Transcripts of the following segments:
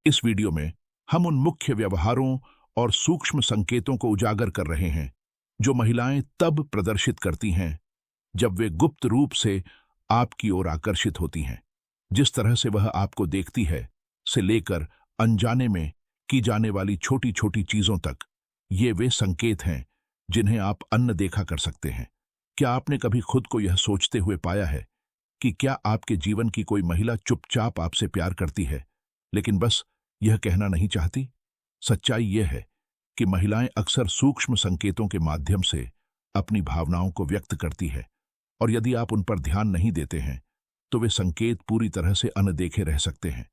इस वीडियो में हम उन मुख्य व्यवहारों और सूक्ष्म संकेतों को उजागर कर रहे हैं जो महिलाएं तब प्रदर्शित करती हैं जब वे गुप्त रूप से आपकी ओर आकर्षित होती हैं। जिस तरह से वह आपको देखती है से लेकर अनजाने में की जाने वाली छोटी छोटी चीजों तक, ये वे संकेत हैं जिन्हें आप अनदेखा कर सकते हैं। क्या आपने कभी खुद को यह सोचते हुए पाया है कि क्या आपके जीवन की कोई महिला चुपचाप आपसे प्यार करती है लेकिन बस यह कहना नहीं चाहती? सच्चाई यह है कि महिलाएं अक्सर सूक्ष्म संकेतों के माध्यम से अपनी भावनाओं को व्यक्त करती है, और यदि आप उन पर ध्यान नहीं देते हैं तो वे संकेत पूरी तरह से अनदेखे रह सकते हैं।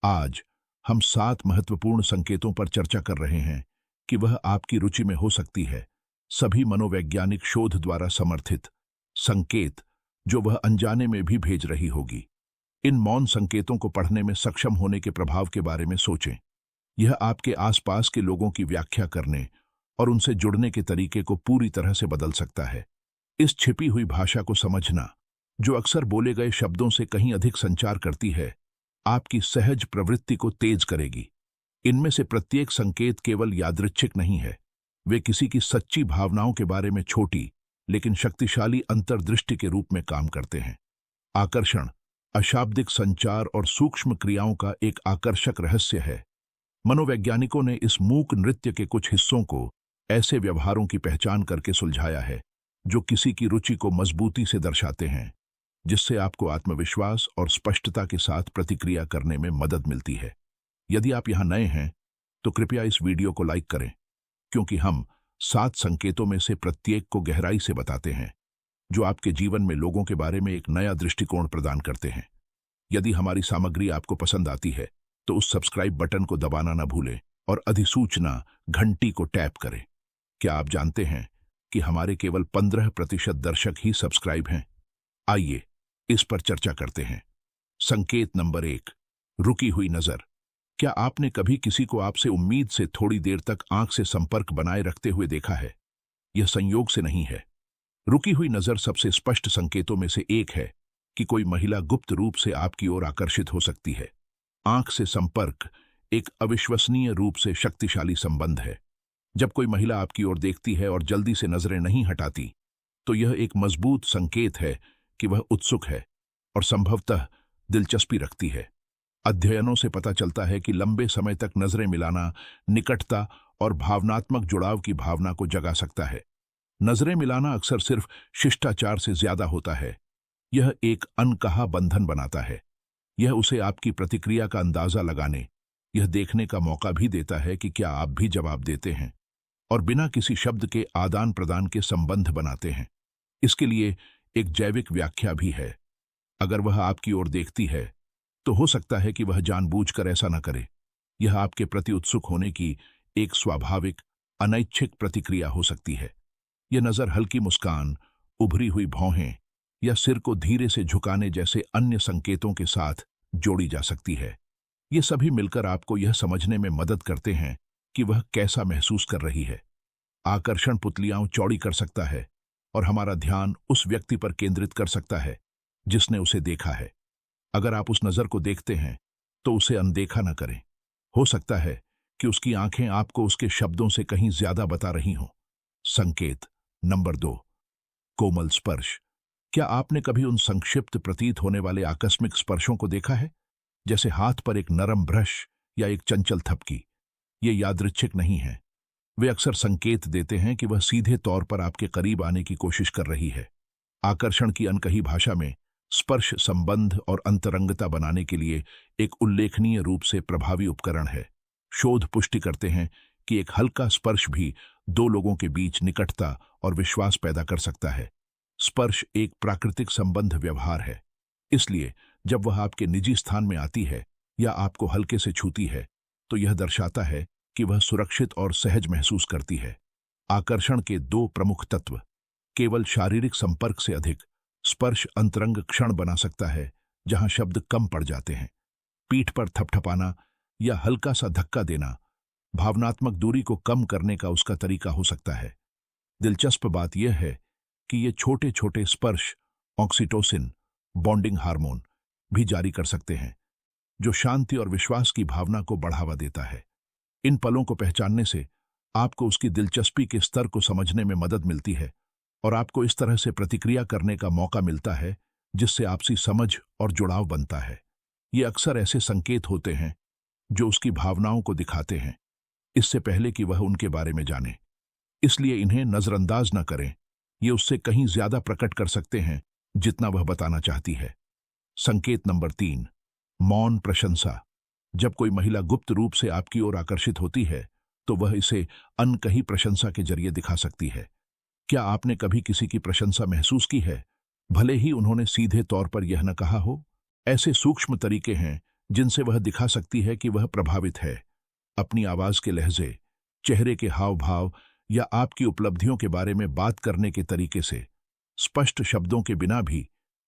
आज हम 7 महत्वपूर्ण संकेतों पर चर्चा कर रहे हैं कि वह आपकी रुचि में हो सकती है। सभी मनोवैज्ञानिक शोध द्वारा समर्थित संकेत जो वह अनजाने में भी भेज रही होगी। इन मौन संकेतों को पढ़ने में सक्षम होने के प्रभाव के बारे में सोचें। यह आपके आसपास के लोगों की व्याख्या करने और उनसे जुड़ने के तरीके को पूरी तरह से बदल सकता है। इस छिपी हुई भाषा को समझना, जो अक्सर बोले गए शब्दों से कहीं अधिक संचार करती है, आपकी सहज प्रवृत्ति को तेज करेगी। इनमें से प्रत्येक संकेत केवल यादृच्छिक नहीं है, वे किसी की सच्ची भावनाओं के बारे में छोटी लेकिन शक्तिशाली अंतर्दृष्टि के रूप में काम करते हैं। आकर्षण अशाब्दिक संचार और सूक्ष्म क्रियाओं का एक आकर्षक रहस्य है। मनोवैज्ञानिकों ने इस मूक नृत्य के कुछ हिस्सों को ऐसे व्यवहारों की पहचान करके सुलझाया है जो किसी की रुचि को मजबूती से दर्शाते हैं, जिससे आपको आत्मविश्वास और स्पष्टता के साथ प्रतिक्रिया करने में मदद मिलती है। यदि आप यहां नए हैं तो कृपया इस वीडियो को लाइक करें, क्योंकि हम 7 संकेतों में से प्रत्येक को गहराई से बताते हैं जो आपके जीवन में लोगों के बारे में एक नया दृष्टिकोण प्रदान करते हैं। यदि हमारी सामग्री आपको पसंद आती है तो उस सब्सक्राइब बटन को दबाना न भूलें और अधिसूचना घंटी को टैप करें। क्या आप जानते हैं कि हमारे केवल 15% दर्शक ही सब्सक्राइब हैं? आइए इस पर चर्चा करते हैं। संकेत नंबर 1, रुकी हुई नजर। क्या आपने कभी किसी को आपसे उम्मीद से थोड़ी देर तक आंख से संपर्क बनाए रखते हुए देखा है? यह संयोग से नहीं है। रुकी हुई नजर सबसे स्पष्ट संकेतों में से एक है कि कोई महिला गुप्त रूप से आपकी ओर आकर्षित हो सकती है। आंख से संपर्क एक अविश्वसनीय रूप से शक्तिशाली संबंध है। जब कोई महिला आपकी ओर देखती है और जल्दी से नजरें नहीं हटाती, तो यह एक मजबूत संकेत है कि वह उत्सुक है और संभवतः दिलचस्पी रखती है। अध्ययनों से पता चलता है कि लंबे समय तक नजरें मिलाना निकटता और भावनात्मक जुड़ाव की भावना को जगा सकता है। नजरें मिलाना अक्सर सिर्फ शिष्टाचार से ज्यादा होता है। यह एक अनकहा बंधन बनाता है। यह उसे आपकी प्रतिक्रिया का अंदाजा लगाने, यह देखने का मौका भी देता है कि क्या आप भी जवाब देते हैं, और बिना किसी शब्द के आदान प्रदान के संबंध बनाते हैं। इसके लिए एक जैविक व्याख्या भी है। अगर वह आपकी ओर देखती है तो हो सकता है कि वह जानबूझकर ऐसा न करे। यह आपके प्रति उत्सुक होने की एक स्वाभाविक अनैच्छिक प्रतिक्रिया हो सकती है। यह नजर हल्की मुस्कान, उभरी हुई भौहें या सिर को धीरे से झुकाने जैसे अन्य संकेतों के साथ जोड़ी जा सकती है। ये सभी मिलकर आपको यह समझने में मदद करते हैं कि वह कैसा महसूस कर रही है। आकर्षण पुतलियां चौड़ी कर सकता है और हमारा ध्यान उस व्यक्ति पर केंद्रित कर सकता है जिसने उसे देखा है। अगर आप उस नजर को देखते हैं तो उसे अनदेखा न करें। हो सकता है कि उसकी आंखें आपको उसके शब्दों से कहीं ज्यादा बता रही हों। संकेत नंबर 2, कोमल स्पर्श। क्या आपने कभी उन संक्षिप्त प्रतीत होने वाले आकस्मिक स्पर्शों को देखा है, जैसे हाथ पर एक नरम ब्रश या एक चंचल थपकी? ये यादृच्छिक नहीं है। वे अक्सर संकेत देते हैं कि वह सीधे तौर पर आपके करीब आने की कोशिश कर रही है। आकर्षण की अनकही भाषा में स्पर्श संबंध और अंतरंगता बनाने के लिए एक उल्लेखनीय रूप से प्रभावी उपकरण है। शोध पुष्टि करते हैं कि एक हल्का स्पर्श भी 2 लोगों के बीच निकटता और विश्वास पैदा कर सकता है। स्पर्श एक प्राकृतिक संबंध व्यवहार है, इसलिए जब वह आपके निजी स्थान में आती है या आपको हल्के से छूती है तो यह दर्शाता है कि वह सुरक्षित और सहज महसूस करती है। आकर्षण के 2 प्रमुख तत्व। केवल शारीरिक संपर्क से अधिक स्पर्श अंतरंग क्षण बना सकता है जहां शब्द कम पड़ जाते हैं। पीठ पर थपथपाना या हल्का सा धक्का देना भावनात्मक दूरी को कम करने का उसका तरीका हो सकता है। दिलचस्प बात यह है कि ये छोटे छोटे स्पर्श ऑक्सीटोसिन, बॉन्डिंग हार्मोन, भी जारी कर सकते हैं, जो शांति और विश्वास की भावना को बढ़ावा देता है। इन पलों को पहचानने से आपको उसकी दिलचस्पी के स्तर को समझने में मदद मिलती है और आपको इस तरह से प्रतिक्रिया करने का मौका मिलता है जिससे आपसी समझ और जुड़ाव बनता है। ये अक्सर ऐसे संकेत होते हैं जो उसकी भावनाओं को दिखाते हैं इससे पहले कि वह उनके बारे में जाने, इसलिए इन्हें नजरअंदाज न करें। ये उससे कहीं ज्यादा प्रकट कर सकते हैं जितना वह बताना चाहती है। संकेत नंबर 3, मौन प्रशंसा। जब कोई महिला गुप्त रूप से आपकी ओर आकर्षित होती है तो वह इसे अनकही प्रशंसा के जरिए दिखा सकती है। क्या आपने कभी किसी की प्रशंसा महसूस की है, भले ही उन्होंने सीधे तौर पर यह न कहा हो? ऐसे सूक्ष्म तरीके हैं जिनसे वह दिखा सकती है कि वह प्रभावित है। अपनी आवाज के लहजे, चेहरे के हाव भाव या आपकी उपलब्धियों के बारे में बात करने के तरीके से, स्पष्ट शब्दों के बिना भी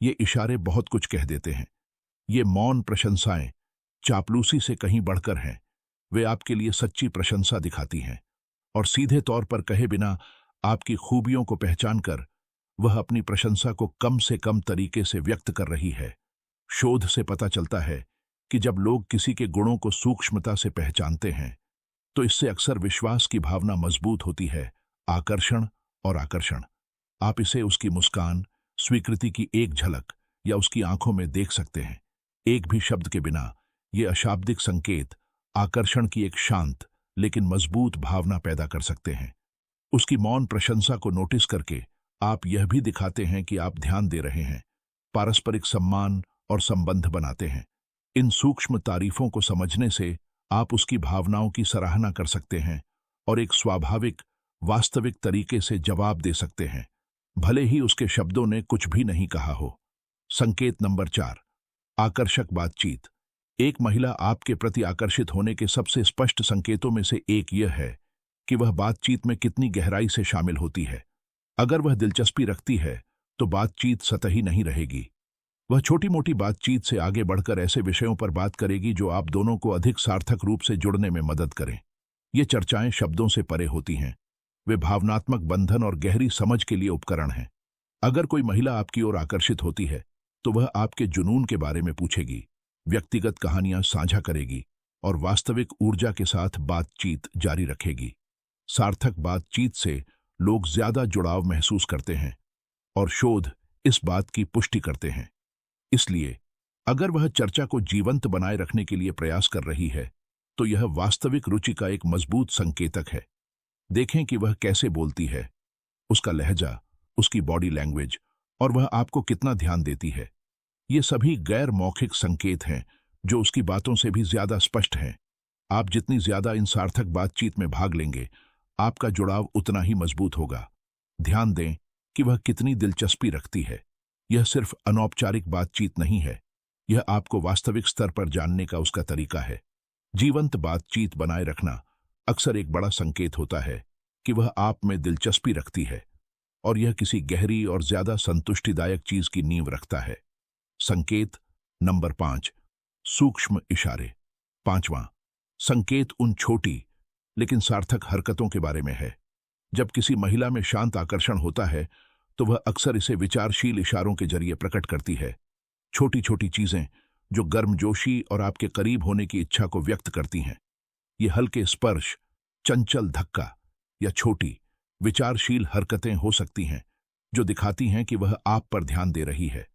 ये इशारे बहुत कुछ कह देते हैं। ये मौन प्रशंसाएं चापलूसी से कहीं बढ़कर हैं। वे आपके लिए सच्ची प्रशंसा दिखाती हैं और सीधे तौर पर कहे बिना आपकी खूबियों को पहचानकर वह अपनी प्रशंसा को कम से कम तरीके से व्यक्त कर रही है। शोध से पता चलता है कि जब लोग किसी के गुणों को सूक्ष्मता से पहचानते हैं तो इससे अक्सर विश्वास की भावना मजबूत होती है। आकर्षण और आकर्षण, आप इसे उसकी मुस्कान, स्वीकृति की एक झलक या उसकी आंखों में देख सकते हैं। एक भी शब्द के बिना ये अशाब्दिक संकेत आकर्षण की एक शांत लेकिन मजबूत भावना पैदा कर सकते हैं। उसकी मौन प्रशंसा को नोटिस करके आप यह भी दिखाते हैं कि आप ध्यान दे रहे हैं, पारस्परिक सम्मान और संबंध बनाते हैं। इन सूक्ष्म तारीफों को समझने से आप उसकी भावनाओं की सराहना कर सकते हैं और एक स्वाभाविक, वास्तविक तरीके से जवाब दे सकते हैं, भले ही उसके शब्दों ने कुछ भी नहीं कहा हो। संकेत नंबर 4, आकर्षक बातचीत। एक महिला आपके प्रति आकर्षित होने के सबसे स्पष्ट संकेतों में से एक यह है कि वह बातचीत में कितनी गहराई से शामिल होती है। अगर वह दिलचस्पी रखती है तो बातचीत सतही नहीं रहेगी। वह छोटी मोटी बातचीत से आगे बढ़कर ऐसे विषयों पर बात करेगी जो आप दोनों को अधिक सार्थक रूप से जुड़ने में मदद करें। ये चर्चाएं शब्दों से परे होती हैं, वे भावनात्मक बंधन और गहरी समझ के लिए उपकरण हैं। अगर कोई महिला आपकी ओर आकर्षित होती है तो वह आपके जुनून के बारे में पूछेगी, व्यक्तिगत कहानियां साझा करेगी और वास्तविक ऊर्जा के साथ बातचीत जारी रखेगी। सार्थक बातचीत से लोग ज्यादा जुड़ाव महसूस करते हैं और शोध इस बात की पुष्टि करते हैं। इसलिए अगर वह चर्चा को जीवंत बनाए रखने के लिए प्रयास कर रही है तो यह वास्तविक रुचि का एक मजबूत संकेतक है। देखें कि वह कैसे बोलती है, उसका लहजा, उसकी बॉडी लैंग्वेज और वह आपको कितना ध्यान देती है। ये सभी गैर मौखिक संकेत हैं जो उसकी बातों से भी ज्यादा स्पष्ट हैं। आप जितनी ज्यादा इन सार्थक बातचीत में भाग लेंगे, आपका जुड़ाव उतना ही मजबूत होगा। ध्यान दें कि वह कितनी दिलचस्पी रखती है। यह सिर्फ अनौपचारिक बातचीत नहीं है, यह आपको वास्तविक स्तर पर जानने का उसका तरीका है। जीवंत बातचीत बनाए रखना अक्सर एक बड़ा संकेत होता है कि वह आप में दिलचस्पी रखती है और यह किसी गहरी और ज्यादा संतुष्टिदायक चीज की नींव रखता है। संकेत नंबर 5, सूक्ष्म इशारे। 5वां संकेत उन छोटी लेकिन सार्थक हरकतों के बारे में है। जब किसी महिला में शांत आकर्षण होता है तो वह अक्सर इसे विचारशील इशारों के जरिए प्रकट करती है। छोटी छोटी चीजें जो गर्मजोशी और आपके करीब होने की इच्छा को व्यक्त करती हैं। ये हल्के स्पर्श, चंचल धक्का या छोटी विचारशील हरकतें हो सकती हैं जो दिखाती हैं कि वह आप पर ध्यान दे रही है।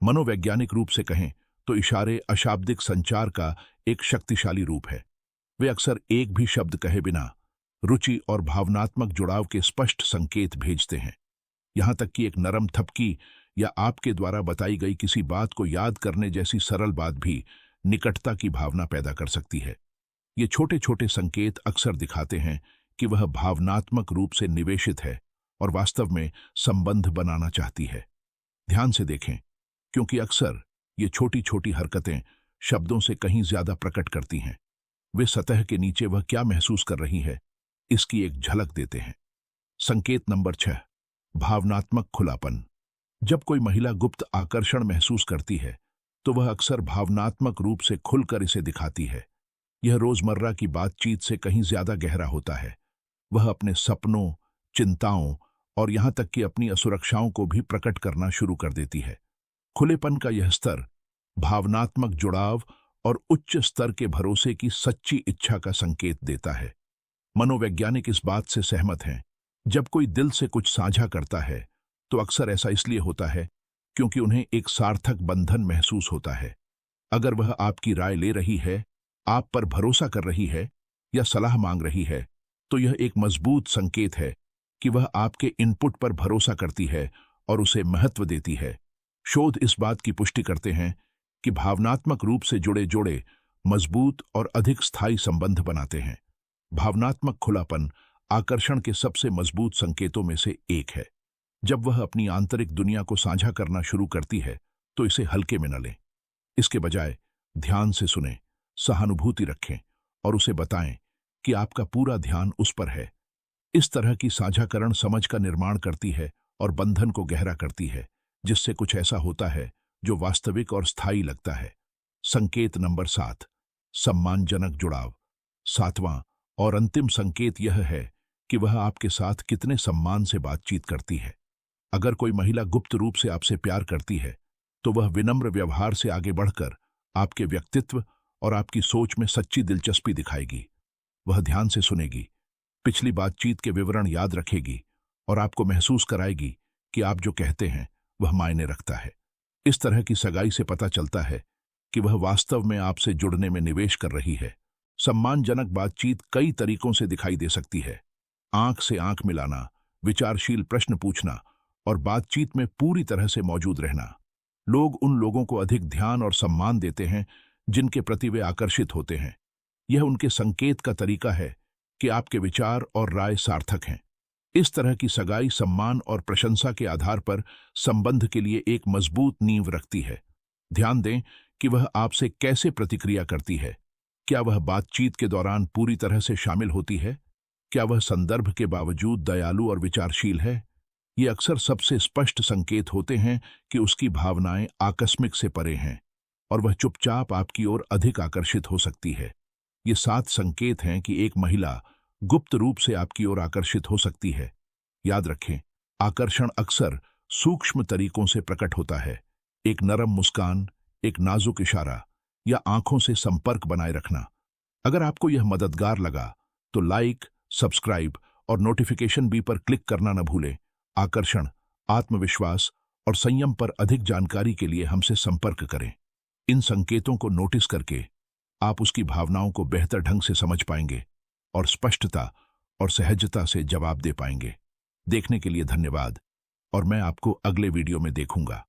मनोवैज्ञानिक रूप से कहें तो इशारे अशाब्दिक संचार का एक शक्तिशाली रूप है। वे अक्सर एक भी शब्द कहे बिना रुचि और भावनात्मक जुड़ाव के स्पष्ट संकेत भेजते हैं। यहां तक कि एक नरम थपकी या आपके द्वारा बताई गई किसी बात को याद करने जैसी सरल बात भी निकटता की भावना पैदा कर सकती है। ये छोटे छोटे संकेत अक्सर दिखाते हैं कि वह भावनात्मक रूप से निवेशित है और वास्तव में संबंध बनाना चाहती है। ध्यान से देखें, क्योंकि अक्सर ये छोटी छोटी हरकतें शब्दों से कहीं ज्यादा प्रकट करती हैं। वे सतह के नीचे वह क्या महसूस कर रही है, इसकी एक झलक देते हैं। संकेत नंबर 6, भावनात्मक खुलापन। जब कोई महिला गुप्त आकर्षण महसूस करती है तो वह अक्सर भावनात्मक रूप से खुलकर इसे दिखाती है। यह रोजमर्रा की बातचीत से कहीं ज्यादा गहरा होता है। वह अपने सपनों, चिंताओं और यहां तक कि अपनी असुरक्षाओं को भी प्रकट करना शुरू कर देती है। खुलेपन का यह स्तर भावनात्मक जुड़ाव और उच्च स्तर के भरोसे की सच्ची इच्छा का संकेत देता है। मनोवैज्ञानिक इस बात से सहमत हैं, जब कोई दिल से कुछ साझा करता है तो अक्सर ऐसा इसलिए होता है क्योंकि उन्हें एक सार्थक बंधन महसूस होता है। अगर वह आपकी राय ले रही है, आप पर भरोसा कर रही है या सलाह मांग रही है, तो यह एक मजबूत संकेत है कि वह आपके इनपुट पर भरोसा करती है और उसे महत्व देती है। शोध इस बात की पुष्टि करते हैं कि भावनात्मक रूप से जुड़े जोड़े मजबूत और अधिक स्थायी संबंध बनाते हैं। भावनात्मक खुलापन आकर्षण के सबसे मजबूत संकेतों में से एक है। जब वह अपनी आंतरिक दुनिया को साझा करना शुरू करती है तो इसे हल्के में न लें। इसके बजाय ध्यान से सुनें, सहानुभूति रखें और उसे बताएं कि आपका पूरा ध्यान उस पर है। इस तरह की साझाकरण समझ का निर्माण करती है और बंधन को गहरा करती है, जिससे कुछ ऐसा होता है जो वास्तविक और स्थायी लगता है। संकेत नंबर 7, सम्मानजनक जुड़ाव। 7वां और अंतिम संकेत यह है कि वह आपके साथ कितने सम्मान से बातचीत करती है। अगर कोई महिला गुप्त रूप से आपसे प्यार करती है तो वह विनम्र व्यवहार से आगे बढ़कर आपके व्यक्तित्व और आपकी सोच में सच्ची दिलचस्पी दिखाएगी। वह ध्यान से सुनेगी, पिछली बातचीत के विवरण याद रखेगी और आपको महसूस कराएगी कि आप जो कहते हैं वह मायने रखता है। इस तरह की सगाई से पता चलता है कि वह वास्तव में आपसे जुड़ने में निवेश कर रही है। सम्मानजनक बातचीत कई तरीकों से दिखाई दे सकती है। आंख से आंख मिलाना, विचारशील प्रश्न पूछना और बातचीत में पूरी तरह से मौजूद रहना। लोग उन लोगों को अधिक ध्यान और सम्मान देते हैं जिनके प्रति वे आकर्षित होते हैं। यह उनके संकेत का तरीका है कि आपके विचार और राय सार्थक हैं। इस तरह की सगाई सम्मान और प्रशंसा के आधार पर संबंध के लिए एक मजबूत नींव रखती है। ध्यान दें कि वह आपसे कैसे प्रतिक्रिया करती है। क्या वह बातचीत के दौरान पूरी तरह से शामिल होती है? क्या वह संदर्भ के बावजूद दयालु और विचारशील है? ये अक्सर सबसे स्पष्ट संकेत होते हैं कि उसकी भावनाएं आकस्मिक से परे हैं और वह चुपचाप आपकी ओर अधिक आकर्षित हो सकती है। ये 7 संकेत हैं कि एक महिला गुप्त रूप से आपकी ओर आकर्षित हो सकती है। याद रखें, आकर्षण अक्सर सूक्ष्म तरीकों से प्रकट होता है। एक नरम मुस्कान, एक नाजुक इशारा या आंखों से संपर्क बनाए रखना। अगर आपको यह मददगार लगा तो लाइक, सब्सक्राइब और नोटिफिकेशन बी पर क्लिक करना न भूलें। आकर्षण, आत्मविश्वास और संयम पर अधिक जानकारी के लिए हमसे संपर्क करें। इन संकेतों को नोटिस करके आप उसकी भावनाओं को बेहतर ढंग से समझ पाएंगे और स्पष्टता और सहजता से जवाब दे पाएंगे। देखने के लिए धन्यवाद और मैं आपको अगले वीडियो में देखूंगा।